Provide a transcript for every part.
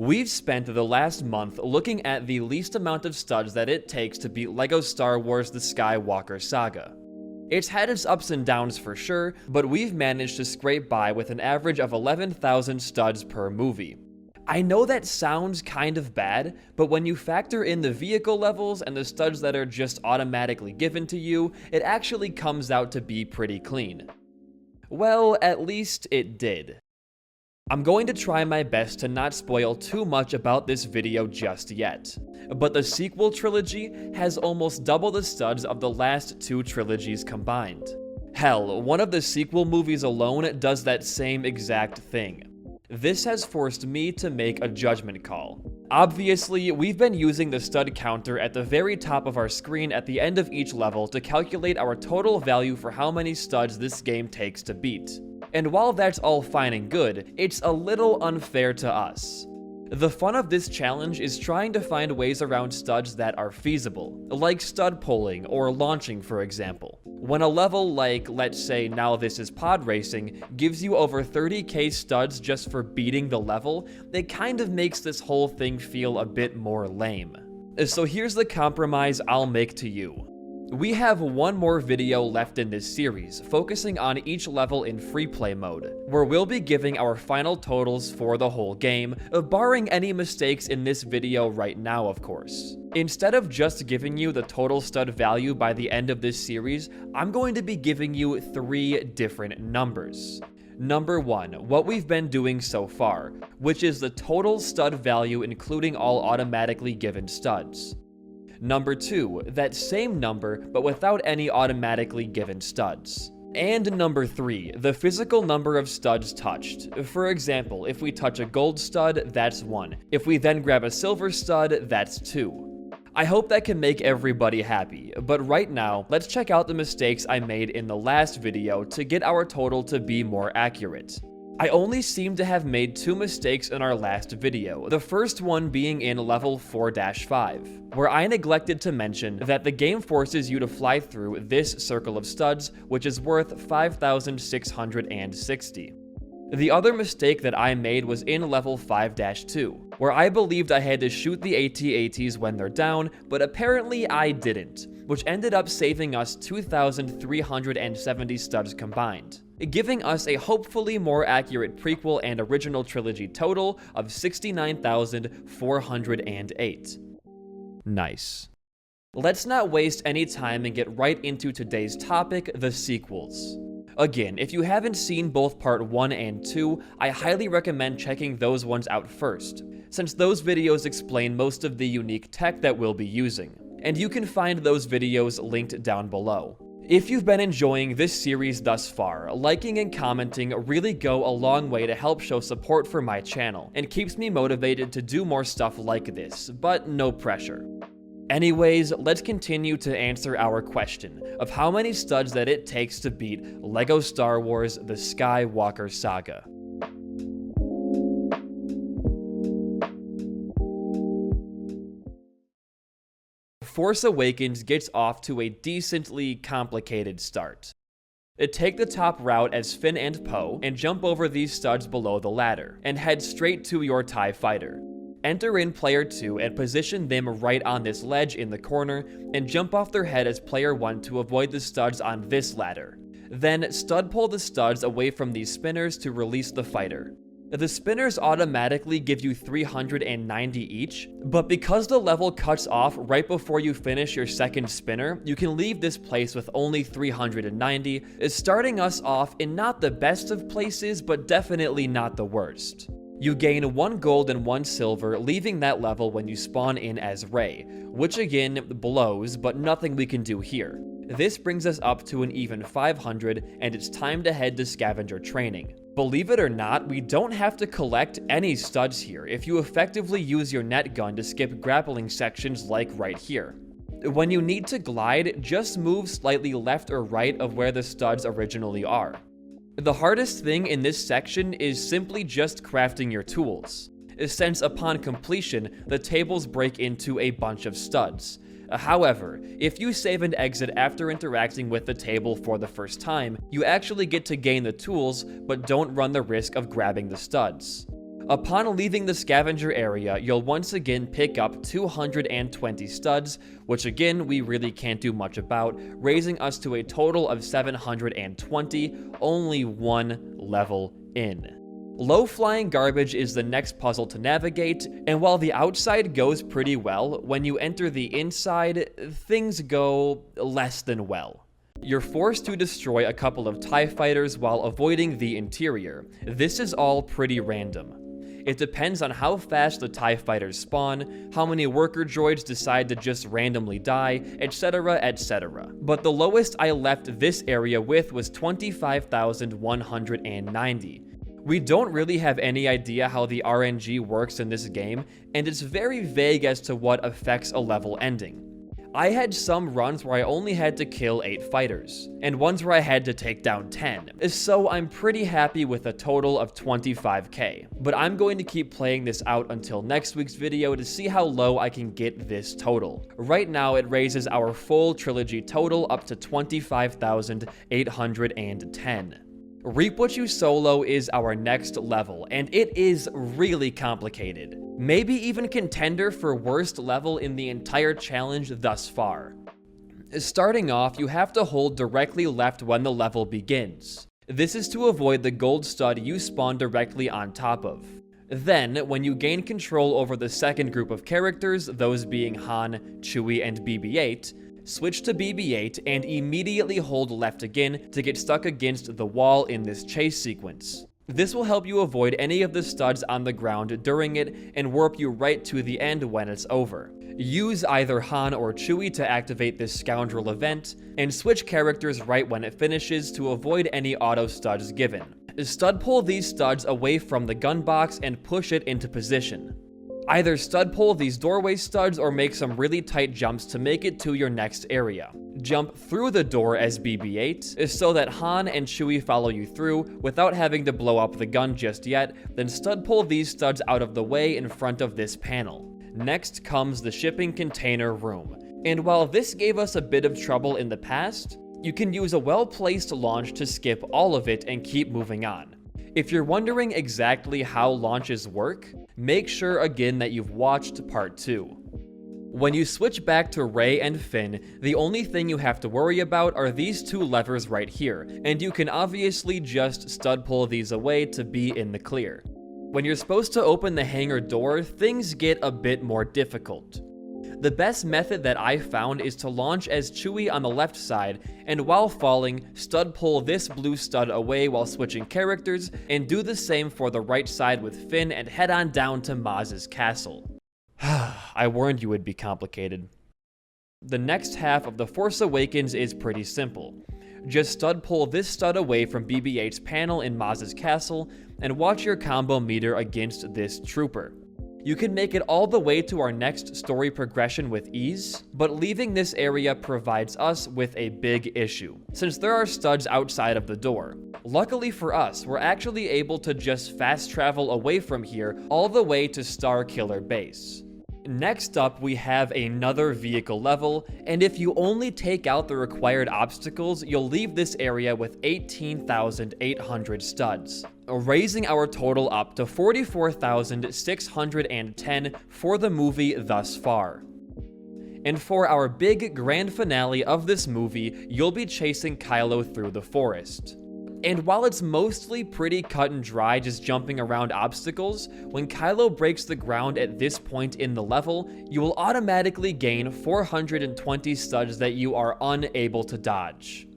We've spent the last month looking at the least amount of studs that it takes to beat LEGO Star Wars The Skywalker Saga. It's had its ups and downs for sure, but we've managed to scrape by with an average of 11,000 studs per movie. I know that sounds kind of bad, but when you factor in the vehicle levels and the studs that are just automatically given to you, it actually comes out to be pretty clean. Well, at least it did. I'm going to try my best to not spoil too much about this video just yet, but the sequel trilogy has almost double the studs of the last two trilogies combined. Hell, one of the sequel movies alone does that same exact thing. This has forced me to make a judgment call. Obviously, we've been using the stud counter at the very top of our screen at the end of each level to calculate our total value for how many studs this game takes to beat. And while that's all fine and good, it's a little unfair to us. The fun of this challenge is trying to find ways around studs that are feasible, like stud pulling or launching, for example. When a level like, let's say Now This Is Pod Racing, gives you over 30k studs just for beating the level, it kind of makes this whole thing feel a bit more lame. So here's the compromise I'll make to you. We have one more video left in this series, focusing on each level in free play mode, where we'll be giving our final totals for the whole game, barring any mistakes in this video right now, of course. Instead of just giving you the total stud value by the end of this series, I'm going to be giving you 3 different numbers. Number 1, what we've been doing so far, which is the total stud value including all automatically given studs. Number 2, that same number, but without any automatically given studs. And number 3, the physical number of studs touched. For example, if we touch a gold stud, that's 1. If we then grab a silver stud, that's 2. I hope that can make everybody happy, but right now, let's check out the mistakes I made in the last video to get our total to be more accurate. I only seem to have made 2 mistakes in our last video, the first one being in level 4-5, where I neglected to mention that the game forces you to fly through this circle of studs, which is worth 5,660. The other mistake that I made was in level 5-2, where I believed I had to shoot the AT-ATs when they're down, but apparently I didn't, which ended up saving us 2,370 studs combined, giving us a hopefully more accurate prequel and original trilogy total of 69,408. Nice. Let's not waste any time and get right into today's topic, the sequels. Again, if you haven't seen both part 1 and 2, I highly recommend checking those ones out first, since those videos explain most of the unique tech that we'll be using, and you can find those videos linked down below. If you've been enjoying this series thus far, liking and commenting really go a long way to help show support for my channel, and keeps me motivated to do more stuff like this, but no pressure. Anyways, let's continue to answer our question of how many studs that it takes to beat LEGO Star Wars The Skywalker Saga. Force Awakens gets off to a decently complicated start. Take the top route as Finn and Poe and jump over these studs below the ladder, and head straight to your TIE fighter. Enter in player 2 and position them right on this ledge in the corner, and jump off their head as player 1 to avoid the studs on this ladder. Then stud pull the studs away from these spinners to release the fighter. The spinners automatically give you 390 each, but because the level cuts off right before you finish your second spinner, you can leave this place with only 390, starting us off in not the best of places, but definitely not the worst. You gain 1 gold and 1 silver, leaving that level when you spawn in as Rey, which again blows, but nothing we can do here. This brings us up to an even 500, and it's time to head to scavenger training. Believe it or not, we don't have to collect any studs here if you effectively use your net gun to skip grappling sections like right here. When you need to glide, just move slightly left or right of where the studs originally are. The hardest thing in this section is simply just crafting your tools, since upon completion, the tables break into a bunch of studs. However, if you save and exit after interacting with the table for the first time, you actually get to gain the tools, but don't run the risk of grabbing the studs. Upon leaving the scavenger area, you'll once again pick up 220 studs, which again we really can't do much about, raising us to a total of 720, only one level in. Low-flying garbage is the next puzzle to navigate, and while the outside goes pretty well, when you enter the inside, things go less than well. You're forced to destroy a couple of TIE fighters while avoiding the interior. This is all pretty random. It depends on how fast the TIE fighters spawn, how many worker droids decide to just randomly die, etc, etc. But the lowest I left this area with was 25,190. We don't really have any idea how the RNG works in this game, and it's very vague as to what affects a level ending. I had some runs where I only had to kill 8 fighters, and ones where I had to take down 10, so I'm pretty happy with a total of 25k. But I'm going to keep playing this out until next week's video to see how low I can get this total. Right now it raises our full trilogy total up to 25,810. Reap What You Solo is our next level, and it is really complicated. Maybe even contender for worst level in the entire challenge thus far. Starting off, you have to hold directly left when the level begins. This is to avoid the gold stud you spawn directly on top of. Then, when you gain control over the second group of characters, those being Han, Chewie, and BB-8, switch to BB-8 and immediately hold left again to get stuck against the wall in this chase sequence. This will help you avoid any of the studs on the ground during it and warp you right to the end when it's over. Use either Han or Chewie to activate this scoundrel event, and switch characters right when it finishes to avoid any auto studs given. Stud pull these studs away from the gun box and push it into position. Either stud pull these doorway studs or make some really tight jumps to make it to your next area. Jump through the door as BB-8 so that Han and Chewie follow you through without having to blow up the gun just yet, then stud pull these studs out of the way in front of this panel. Next comes the shipping container room, and while this gave us a bit of trouble in the past, you can use a well-placed launch to skip all of it and keep moving on. If you're wondering exactly how launches work, make sure again that you've watched part 2. When you switch back to Rey and Finn, the only thing you have to worry about are these 2 levers right here, and you can obviously just stud pull these away to be in the clear. When you're supposed to open the hangar door, things get a bit more difficult. The best method that I found is to launch as Chewie on the left side, and while falling, stud pull this blue stud away while switching characters, and do the same for the right side with Finn and head on down to Maz's castle. I warned you it'd be complicated. The next half of The Force Awakens is pretty simple. Just stud pull this stud away from BB-8's panel in Maz's castle, and watch your combo meter against this trooper. You can make it all the way to our next story progression with ease, but leaving this area provides us with a big issue, since there are studs outside of the door. Luckily for us, we're actually able to just fast travel away from here all the way to Star Killer Base. Next up, we have another vehicle level, and if you only take out the required obstacles, you'll leave this area with 18,800 studs, raising our total up to 44,610 for the movie thus far. And for our big grand finale of this movie, you'll be chasing Kylo through the forest. And while it's mostly pretty cut and dry just jumping around obstacles, when Kylo breaks the ground at this point in the level, you will automatically gain 420 studs that you are unable to dodge.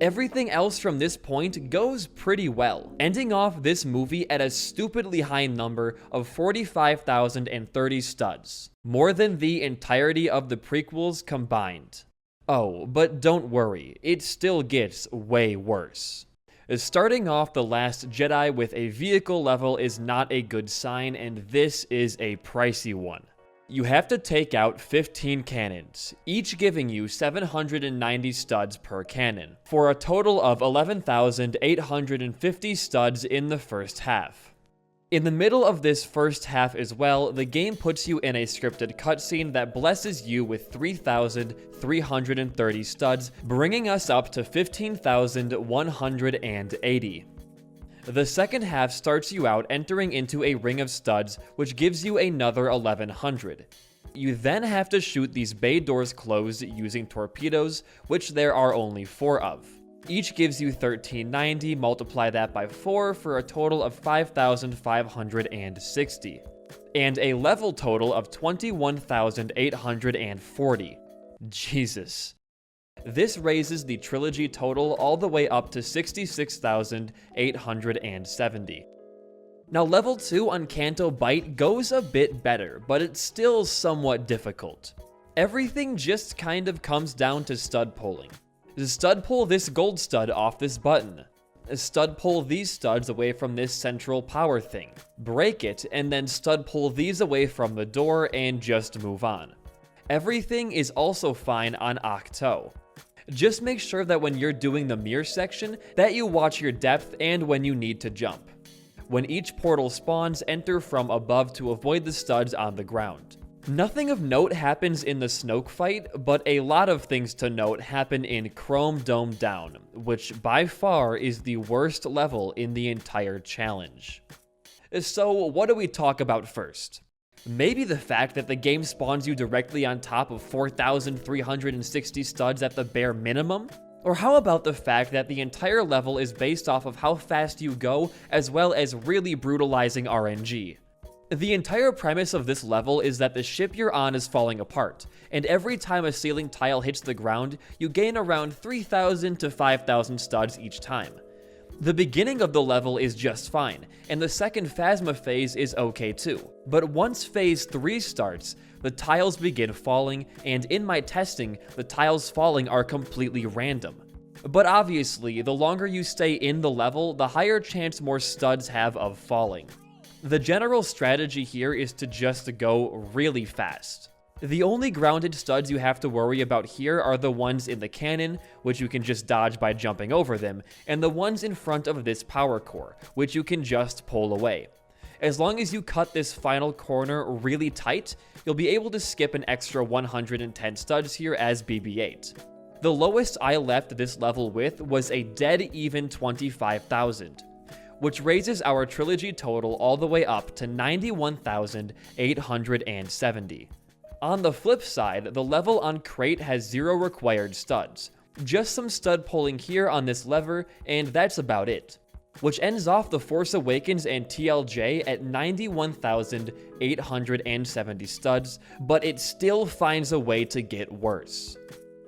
Everything else from this point goes pretty well, ending off this movie at a stupidly high number of 45,030 studs, more than the entirety of the prequels combined. Oh, but don't worry, it still gets way worse. Starting off The Last Jedi with a vehicle level is not a good sign, and this is a pricey one. You have to take out 15 cannons, each giving you 790 studs per cannon, for a total of 11,850 studs in the first half. In the middle of this first half as well, the game puts you in a scripted cutscene that blesses you with 3,330 studs, bringing us up to 15,180. The second half starts you out entering into a ring of studs, which gives you another 1100. You then have to shoot these bay doors closed using torpedoes, which there are only 4 of. Each gives you 1390, multiply that by 4 for a total of 5560. And a level total of 21,840. Jesus. This raises the trilogy total all the way up to 66,870. Now level 2 on Canto Bight goes a bit better, but it's still somewhat difficult. Everything just kind of comes down to stud pulling. Stud pull this gold stud off this button. Stud pull these studs away from this central power thing. Break it, and then stud pull these away from the door and just move on. Everything is also fine on Octo. Just make sure that when you're doing the mirror section, that you watch your depth and when you need to jump. When each portal spawns, enter from above to avoid the studs on the ground. Nothing of note happens in the Snoke fight, but a lot of things to note happen in Chrome Dome Down, which by far is the worst level in the entire challenge. So what do we talk about first? Maybe the fact that the game spawns you directly on top of 4,360 studs at the bare minimum? Or how about the fact that the entire level is based off of how fast you go, as well as really brutalizing RNG? The entire premise of this level is that the ship you're on is falling apart, and every time a ceiling tile hits the ground, you gain around 3,000 to 5,000 studs each time. The beginning of the level is just fine, and the second Phasma phase is okay too. But once phase 3 starts, the tiles begin falling, and in my testing, the tiles falling are completely random. But obviously, the longer you stay in the level, the higher chance more studs have of falling. The general strategy here is to just go really fast. The only grounded studs you have to worry about here are the ones in the cannon, which you can just dodge by jumping over them, and the ones in front of this power core, which you can just pull away. As long as you cut this final corner really tight, you'll be able to skip an extra 110 studs here as BB-8. The lowest I left this level with was a dead even 25,000. Which raises our trilogy total all the way up to 91,870. On the flip side, the level on Crate has 0 required studs. Just some stud pulling here on this lever, and that's about it. Which ends off The Force Awakens and TLJ at 91,870 studs, but it still finds a way to get worse.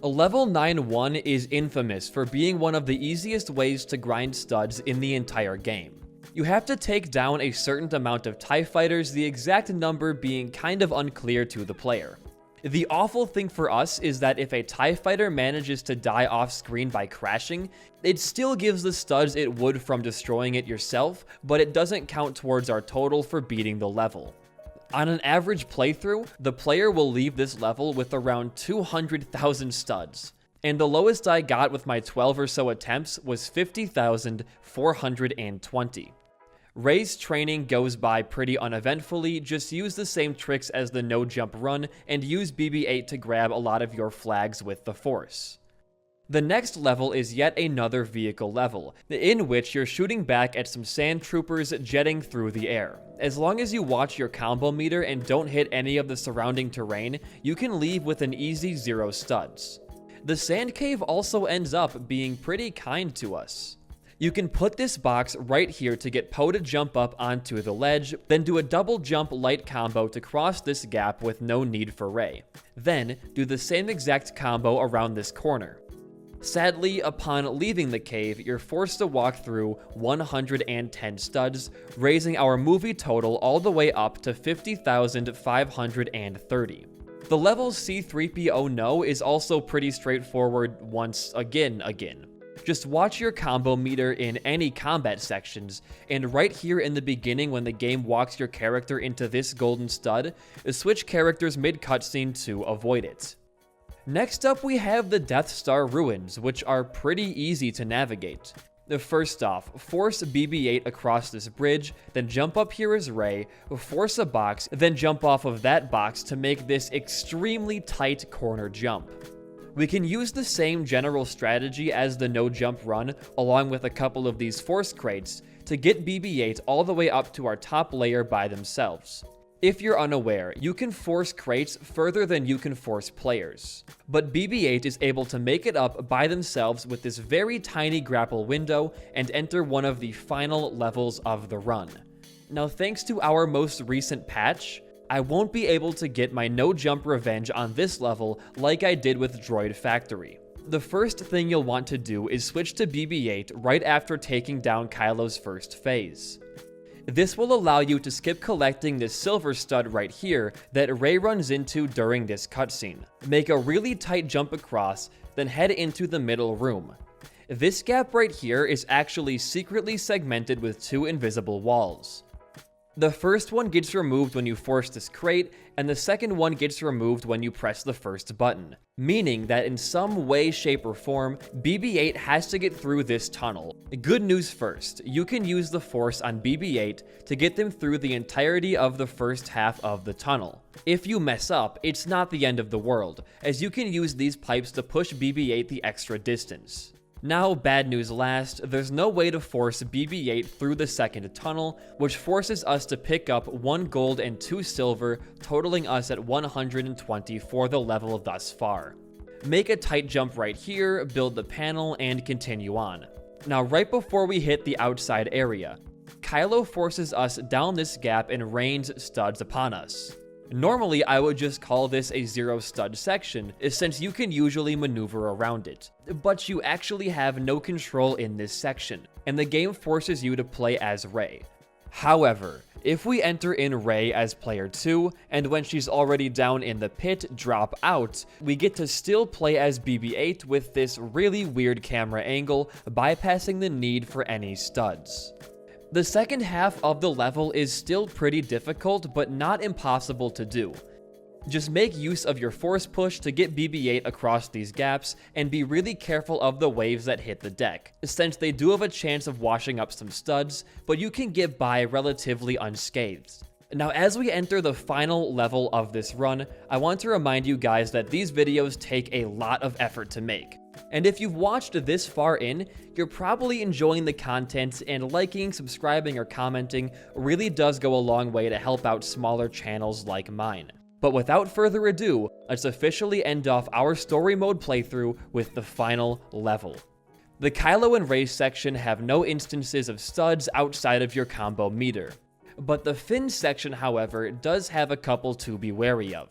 Level 9-1 is infamous for being one of the easiest ways to grind studs in the entire game. You have to take down a certain amount of TIE fighters, the exact number being kind of unclear to the player. The awful thing for us is that if a TIE fighter manages to die off screen by crashing, it still gives the studs it would from destroying it yourself, but it doesn't count towards our total for beating the level. On an average playthrough, the player will leave this level with around 200,000 studs, and the lowest I got with my 12 or so attempts was 50,420. Ray's training goes by pretty uneventfully, just use the same tricks as the no jump run and use BB-8 to grab a lot of your flags with the Force. The next level is yet another vehicle level, in which you're shooting back at some sand troopers jetting through the air. As long as you watch your combo meter and don't hit any of the surrounding terrain, you can leave with an easy 0 studs. The sand cave also ends up being pretty kind to us. You can put this box right here to get Poe to jump up onto the ledge, then do a double jump light combo to cross this gap with no need for Rey. Then, do the same exact combo around this corner. Sadly, upon leaving the cave, you're forced to walk through 110 studs, raising our movie total all the way up to 50,530. The level C-3PO No is also pretty straightforward once again. Just watch your combo meter in any combat sections, and right here in the beginning when the game walks your character into this golden stud, switch characters mid-cutscene to avoid it. Next up, we have the Death Star ruins, which are pretty easy to navigate. First off, force BB-8 across this bridge, then jump up here as Rey, force a box, then jump off of that box to make this extremely tight corner jump. We can use the same general strategy as the no jump run, along with a couple of these force crates, to get BB-8 all the way up to our top layer by themselves. If you're unaware, you can force crates further than you can force players, but BB-8 is able to make it up by themselves with this very tiny grapple window and enter one of the final levels of the run. Now, thanks to our most recent patch, I won't be able to get my no jump revenge on this level like I did with Droid Factory. The first thing you'll want to do is switch to BB-8 right after taking down Kylo's first phase. This will allow you to skip collecting this silver stud right here that Rey runs into during this cutscene. Make a really tight jump across, then head into the middle room. This gap right here is actually secretly segmented with two invisible walls. The first one gets removed when you force this crate, and the second one gets removed when you press the first button, meaning that in some way, shape, or form, BB-8 has to get through this tunnel. Good news first, you can use the Force on BB-8 to get them through the entirety of the first half of the tunnel. If you mess up, it's not the end of the world, as you can use these pipes to push BB-8 the extra distance. Now, bad news last, there's no way to force BB-8 through the second tunnel, which forces us to pick up 1 gold and 2 silver, totaling us at 120 for the level thus far. Make a tight jump right here, build the panel, and continue on. Now, right before we hit the outside area, Kylo forces us down this gap and rains studs upon us. Normally, I would just call this a 0 stud section, since you can usually maneuver around it. But you actually have no control in this section, and the game forces you to play as Rey. However, if we enter in Rey as player 2, and when she's already down in the pit, drop out, we get to still play as BB-8 with this really weird camera angle, bypassing the need for any studs. The second half of the level is still pretty difficult, but not impossible to do. Just make use of your force push to get BB-8 across these gaps, and be really careful of the waves that hit the deck, since they do have a chance of washing up some studs, but you can get by relatively unscathed. Now, as we enter the final level of this run, I want to remind you guys that these videos take a lot of effort to make. And if you've watched this far in, you're probably enjoying the content, and liking, subscribing, or commenting really does go a long way to help out smaller channels like mine. But without further ado, let's officially end off our story mode playthrough with the final level. The Kylo and Rey section have no instances of studs outside of your combo meter, but the Finn section, however, does have a couple to be wary of.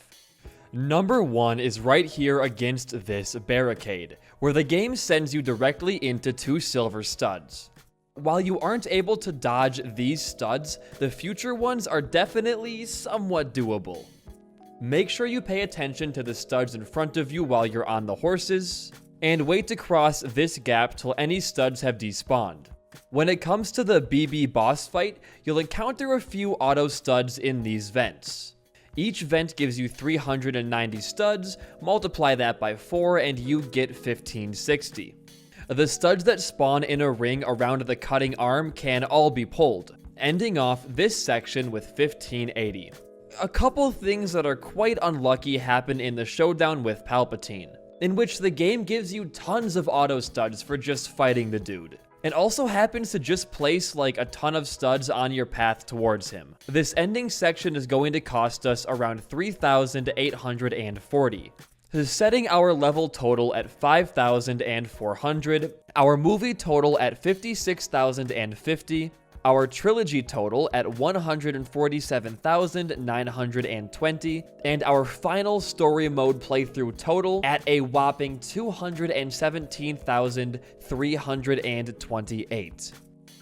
Number 1 is right here against this barricade, where the game sends you directly into 2 silver studs. While you aren't able to dodge these studs, the future ones are definitely somewhat doable. Make sure you pay attention to the studs in front of you while you're on the horses, and wait to cross this gap till any studs have despawned. When it comes to the BB boss fight, you'll encounter a few auto studs in these vents. Each vent gives you 390 studs, multiply that by 4 and you get 1560. The studs that spawn in a ring around the cutting arm can all be pulled, ending off this section with 1580. A couple things that are quite unlucky happen in the showdown with Palpatine, in which the game gives you tons of auto studs for just fighting the dude. It also happens to just place like a ton of studs on your path towards him. This ending section is going to cost us around 3,840. Setting our level total at 5,400, our movie total at 56,050, our trilogy total at 147,920, and our final story mode playthrough total at a whopping 217,328.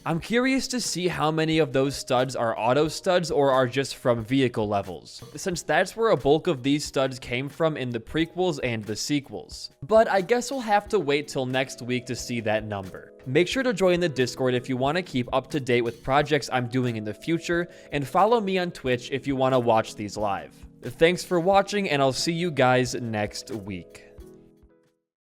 I'm curious to see how many of those studs are auto studs or are just from vehicle levels, since that's where a bulk of these studs came from in the prequels and the sequels. But I guess we'll have to wait till next week to see that number. Make sure to join the Discord if you want to keep up to date with projects I'm doing in the future, and follow me on Twitch if you want to watch these live. Thanks for watching, and I'll see you guys next week.